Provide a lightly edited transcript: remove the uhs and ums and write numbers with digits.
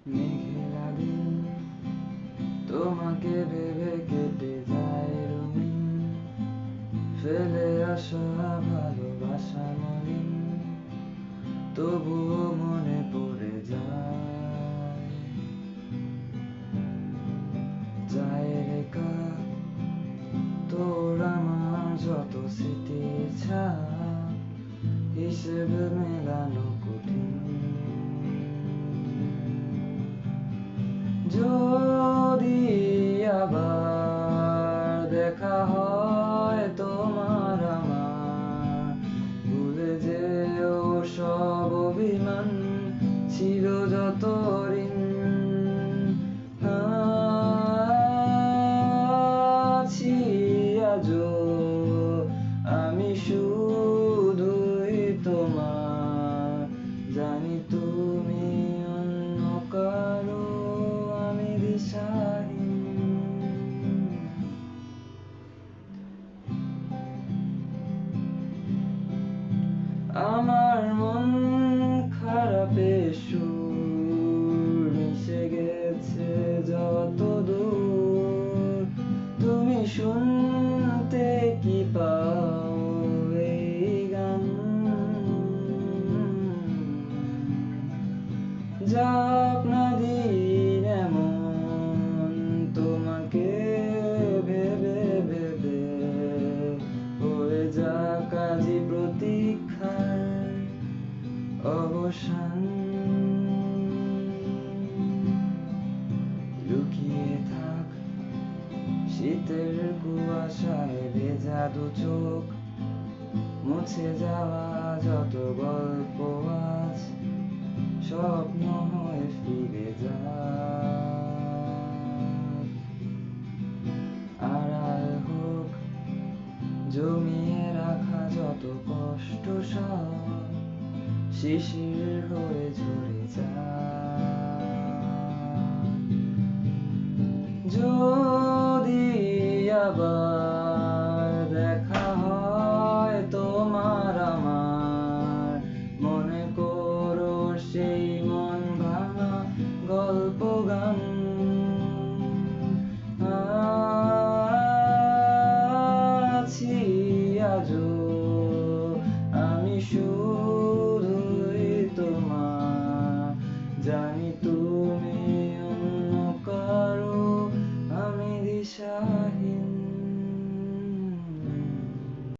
মেঘলা দিন তোমাকে ভেবে কেটে যায় রঙিন, ফেলে আসা ভালোবাসা মলিন, তবুও মনে পড়ে যায়। যায় রেখা তোর আমার যত স্মৃতির ছাপ, হিসেবে মেলানো কঠিন। যদি আবার দেখা হয় তোমার আমার, ভুলে যেও সব অভিমান, ছিল যত ঋণ। আছি আজও আমি শুধুই তোমার, জানি তুমি অন্য কারো, আমি দিশাহীন। আমার মন খারাপে সুর মিশে গেছে যত দূর, তুমি শুনতে কি পাও এই গান? যাক না দিন এমন তোমাকে ভেবে ভেবে, হয়ে যাক আজই প্রতীক্ষার অবসান। লুকিয়ে থাক শীতের কুয়াশায় ভেজা দু চোখ, মুছে যাওয়া যত গল্প আজ স্বপ্ন হয়ে ফিরে যাক। আড়াল হোক জমিয়ে রাখা যত কষ্ট সব, শিশির হয়ে ঝরে যাক। যদি আবার দেখা হয় তোমার আমার, মনে করো সেই মন ভাঙা গল্প গান।